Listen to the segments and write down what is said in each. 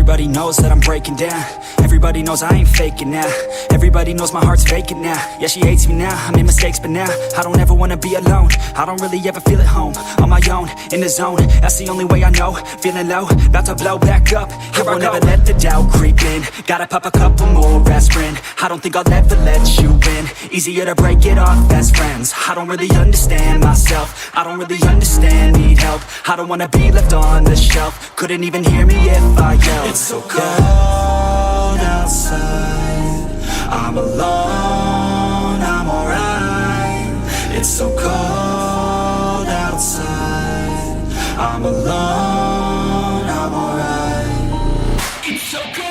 Everybody knows that I'm breaking down. Everybody knows I ain't faking now. Everybody knows my heart's vacant now. Yeah, she hates me now, I made mistakes but now I don't ever wanna be alone. I don't really ever feel at home. On my own, in the zone, that's the only way I know. Feeling low, about to blow back up. Here I never let the doubt creep in. Gotta pop a couple more aspirin. I don't think I'll ever let you in. Easier to break it off best friends. I don't really understand myself. I don't really understand, need help. I don't wanna be left on the shelf. Couldn't even hear me if I yelled. It's so cold outside, I'm alone, I'm alright. It's so cold outside, I'm alone, I'm alright. It's so cold.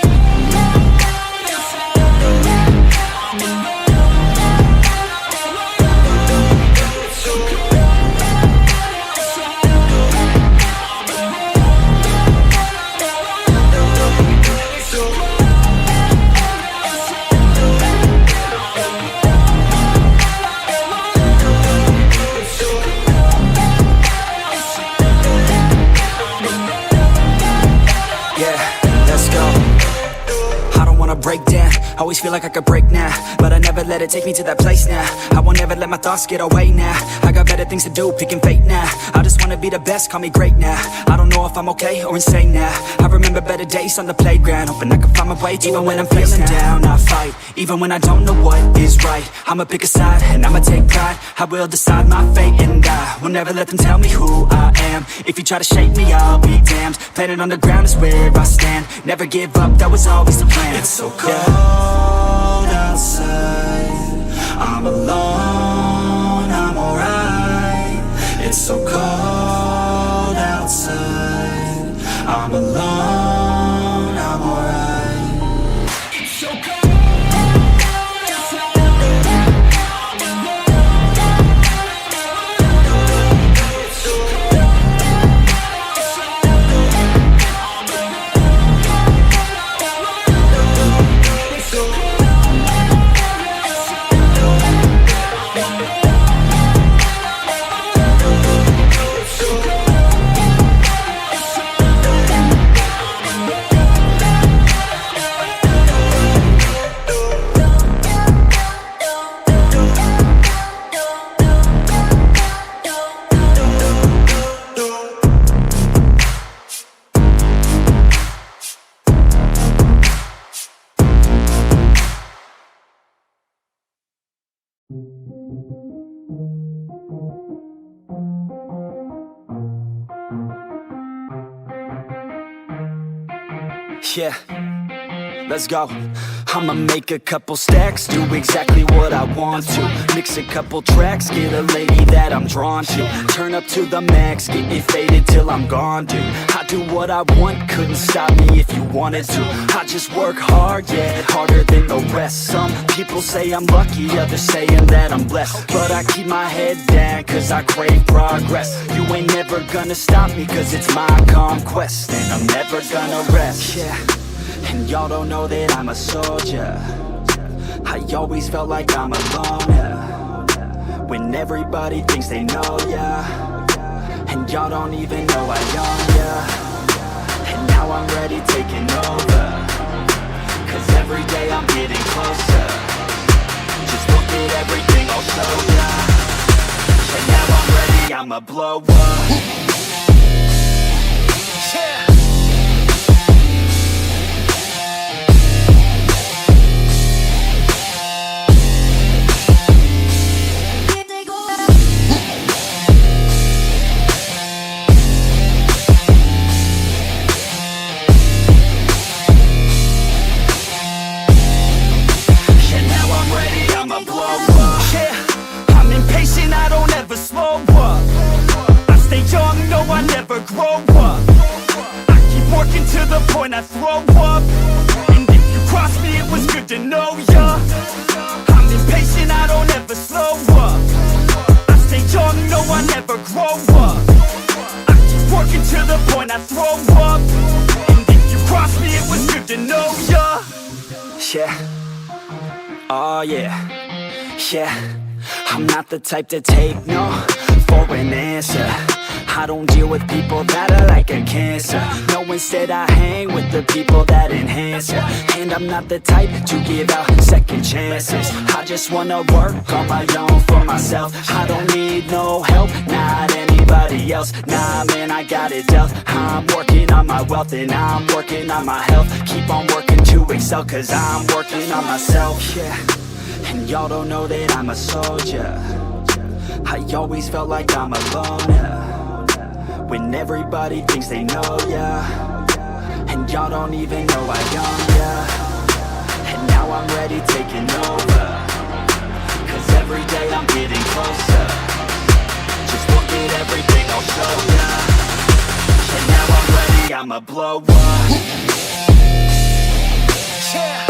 Break down, always feel like I could break now, but I never let it take me to that place now. I won't ever let my thoughts get away now. I got better things to do, picking fate now. I just wanna be the best, call me great now. I don't know if I'm okay or insane now. I remember better days on the playground, hoping I can find my way. Even when I'm feeling down, I fight. Even when I don't know what is right, I'ma pick a side and I'ma take pride. I will decide my fate and I will never let them tell me who I am. If you try to shake me, I'll be damned. Planet on the ground is where I stand. Never give up, that was always the plan. It's so cold outside, I'm alone, I'm alright. It's so cold outside, I'm alone, I'm alright. It's so cold. Yeah, let's go. I'ma make a couple stacks, do exactly what I want to. Mix a couple tracks, get a lady that I'm drawn to. Turn up to the max, get me faded till I'm gone, dude. I do what I want, couldn't stop me if you wanted to. I just work hard, yeah, harder than the rest. Some people say I'm lucky, others saying that I'm blessed. But I keep my head down, cause I crave progress. You ain't never gonna stop me, cause it's my conquest. And I'm never gonna rest, yeah. And y'all don't know that I'm a soldier. I always felt like I'm alone, yeah. When everybody thinks they know, yeah. And y'all don't even know I own, yeah. And now I'm ready taking over, cause every day I'm getting closer. Just look at everything I'll show ya. And now I'm ready, I'ma blow up. Yeah. When I throw up, and if you cross me, it was good to know ya. I'm impatient, I don't ever slow up. I stay young, no, I never grow up. I keep working to the point I throw up, and if you cross me, it was good to know ya. Yeah, oh yeah, yeah. I'm not the type to take no for an answer. I don't deal with people that are like a cancer. No, instead I hang with the people that enhance ya. And I'm not the type to give out second chances. I just wanna work on my own for myself. I don't need no help, not anybody else. Nah, man, I got it dealt. I'm working on my wealth and I'm working on my health. Keep on working to excel, cause I'm working on myself. Yeah, and y'all don't know that I'm a soldier. I always felt like I'm alone, yeah. When everybody thinks they know, yeah. And y'all don't even know I own, yeah. And now I'm ready taking over, cause every day I'm getting closer. Just look at everything I'll show ya. And now I'm ready, I'ma blow up. Yeah.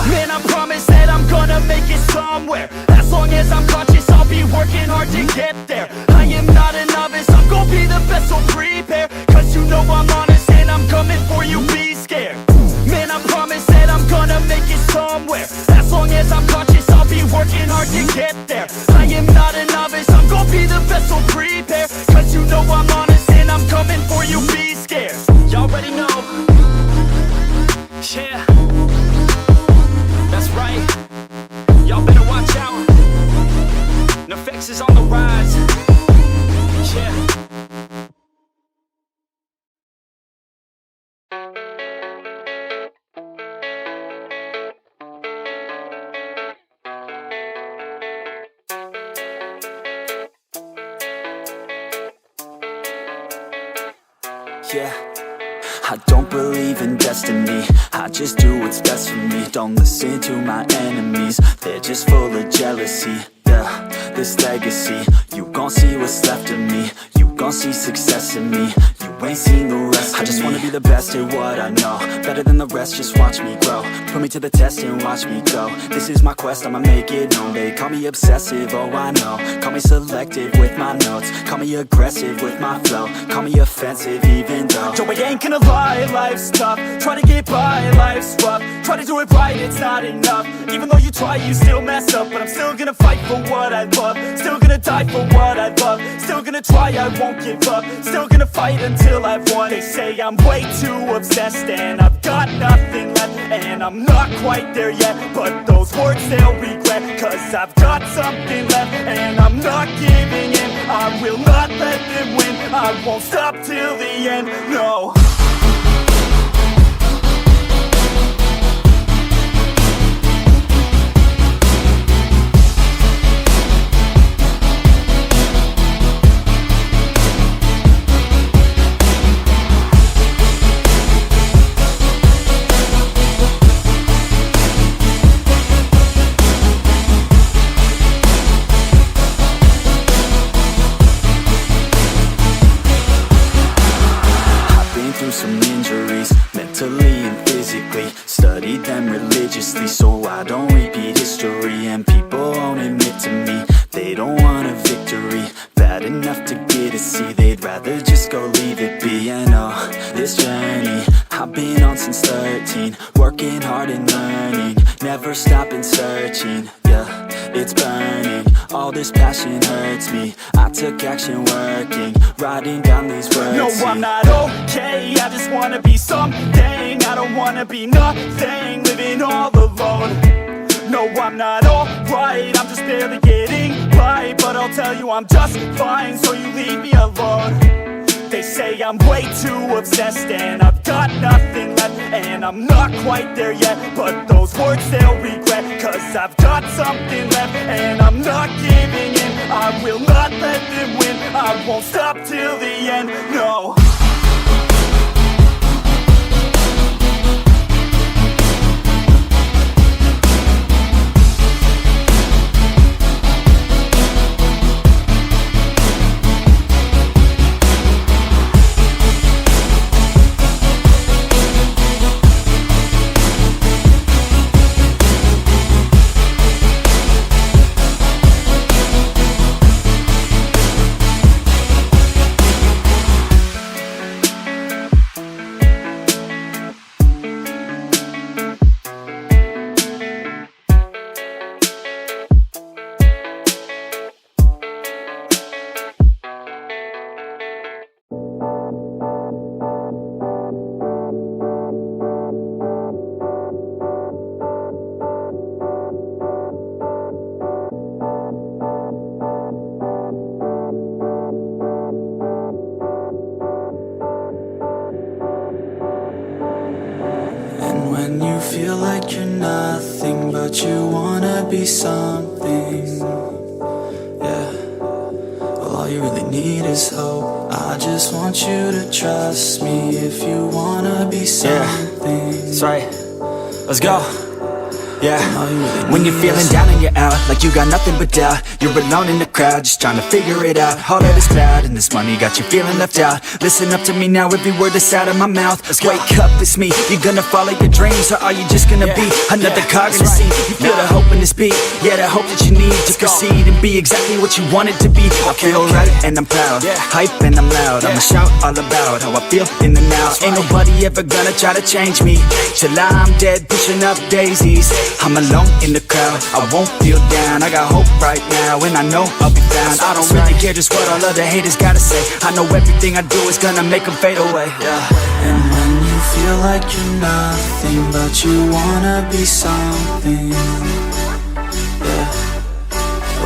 Man, I promise that I'm gonna make it somewhere. As long as I'm conscious, I'll be working hard to get there. I am not a novice, I'm gonna be the best, so prepare. Cause you know I'm honest and I'm coming for you, be scared. Man, I promise that I'm gonna make it somewhere. As long as I'm conscious, I'll be working hard to get there. I am not a novice, I'm gonna be the best, so prepare. Cause you know I'm honest and I'm coming for you, be scared. Y'all already know. Yeah, that's right. Y'all better watch out. NFX is on the rise. Yeah. Yeah. I don't believe in destiny, I just do what's best for me. Don't listen to my enemies, they're just full of jealousy. Yeah, this legacy, you gon' see what's left of me. You gon' see success in me, you ain't seen the rest of me. I just wanna be the best at what I know, better than the rest, just watch me grow. Put me to the test and watch me go. This is my quest, I'ma make it known. They call me obsessive, oh I know. Call me selective with my notes, call me aggressive with my flow. Call me offensive even though Joe, I ain't gonna lie, life's tough. Try to get by, life's rough. Try to do it right, it's not enough. Even though you try, you still mess up. But I'm still gonna fight for what I love. Still gonna die for what I love. Still gonna try, I won't give up. Still gonna fight until I've won. They say I'm way too obsessed and I've got nothing left. And I'm not quite there yet, but those words they'll regret. Cause I've got something left and I'm not giving in. I will not let them win, I won't stop till the end, no. Some injuries, mentally and physically. Studied them religiously so I don't repeat history. And people won't admit to me they don't want a victory. Bad enough to get a C, they'd rather just go leave it be. And oh, this journey I've been on since 13. Working hard and learning, never stopping searching. Yeah, it's burning, all this passion hurts me. I took action working, writing down these words. No, I'm not okay, I just wanna be something. I don't wanna be nothing, living all alone. No, I'm not alright, I'm just barely getting by. But I'll tell you I'm just fine, so you leave me alone. They say I'm way too obsessed and I've got nothing left. And I'm not quite there yet, but those words they'll regret. Cause I've got something left and I'm not giving in. I will not let them win, I won't stop till the end, no. feel like you're nothing, but you wanna be something, yeah. Well, all you really need is hope. I just want you to trust me if you wanna be something. Yeah, that's right. Let's go. Yeah, when you're feeling down and you're out, like you got nothing but doubt, you're alone in the crowd, just trying to figure it out. All that is bad, and this money got you feeling left out. Listen up to me now, every word that's out of my mouth. Wake up, it's me. You gonna follow your dreams, or are you just gonna be another cog in the scene? You feel the hope in this beat, yeah, the hope that you need to proceed and be exactly what you want it to be. I feel right and I'm proud, hype and I'm loud. I'ma shout all about how I feel in the now. Ain't nobody ever gonna try to change me till I'm dead, pushing up daisies. I'm alone in the crowd, I won't feel down. I got hope right now, and I know I'll be found. I don't really care just what all other haters gotta say. I know everything I do is gonna make them fade away, And when you feel like you're nothing, but you wanna be something, well,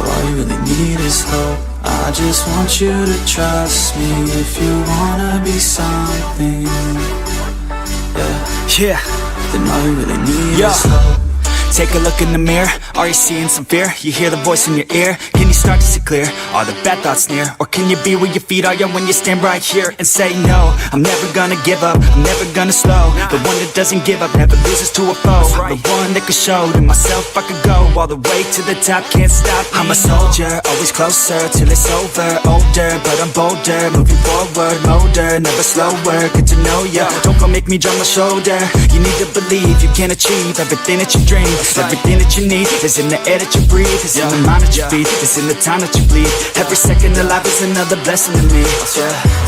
all you really need is hope. I just want you to trust me if you wanna be something, then all you really need is hope. Take a look in the mirror, are you seeing some fear? You hear the voice in your ear, can you start to see clear? Are the bad thoughts near? Or can you be where your feet are, when you stand right here and say no? I'm never gonna give up, I'm never gonna slow. The one that doesn't give up, never loses to a foe. The one that could show to myself I could go all the way to the top, can't stop me. I'm a soldier, always closer till it's over. Older, but I'm bolder, moving forward, motor, never slower. Good to know ya, don't go make me drop my shoulder. You need to believe you can achieve everything that you dream. Everything that you need is in the air that you breathe, it's in the mind that you feed, it's in the time that you bleed. Every second of life is another blessing to me.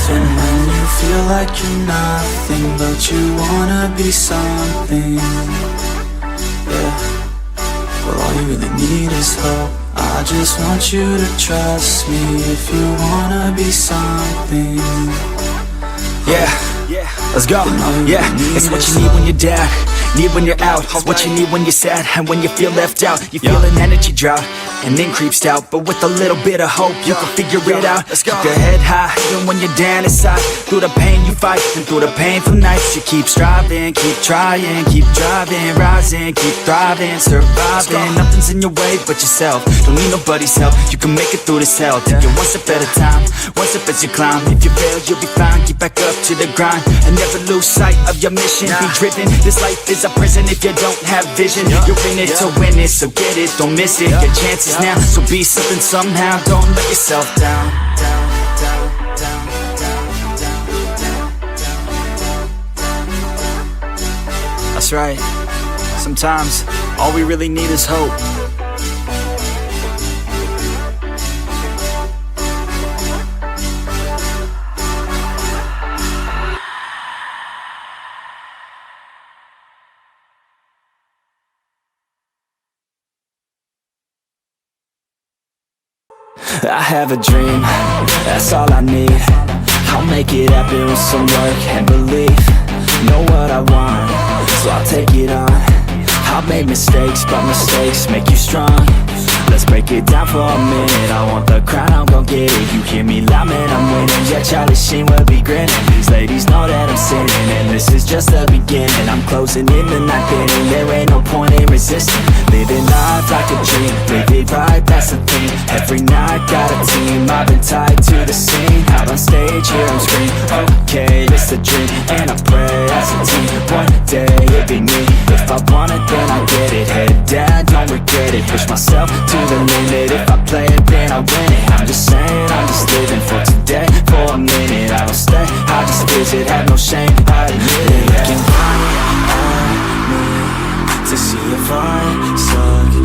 And when you feel like you're nothing, but you wanna be something, well, all you really need is hope. I just want you to trust me if you wanna be something, let's go. It's what you need when you're down, need when you're out. It's what you need when you're sad and when you feel left out. You feel an energy drought and then creeps out, but with a little bit of hope you can figure it out. Keep your head high even when you're down inside. Through the pain you fight, and through the painful nights you keep striving, keep trying, keep driving, rising, keep thriving, surviving. Nothing's in your way but yourself, don't need nobody's help. You can make it through this hell, take it one step at a time, one step as you climb. If you fail you'll be fine, get back up to the grind and never lose sight of your mission. Be driven, this life is a prison if you don't have vision. You're in it to win it, so get it, don't miss it. Your chances now, so be something somehow. Don't let yourself down. That's right. Sometimes all we really need is hope. I have a dream, that's all I need. I'll make it happen with some work and belief. Know what I want, so I'll take it on. I've made mistakes, but mistakes make you strong. Let's break it down for a minute. I want the crown, I'm gon' get it. You hear me loud, man, I'm winning. Yeah, Charlie Sheen will be grinning. These ladies know that I'm sinning, and this is just the beginning. I'm closing in the night inning. There ain't no point in resisting. Living life like a dream, live it right, that's the thing. Every night got a team, I've been tied to the scene. Out on stage, here I'm screaming. Okay, this a dream, and I pray as a team. One day it'll be me. If I want it, then I get it. Head down, don't regret it. Push myself to the limit. If I play it, then I win it. I'm just saying, I'm just living for today, for a minute. I don't stay, I just visit, have no shame, I admit it. Looking right at me to see if I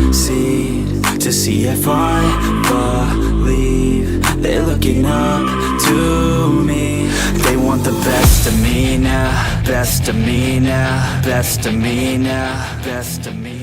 succeed, to see if I believe. They're looking up to me. They want the best of me now, best of me now, best of me now, best of me.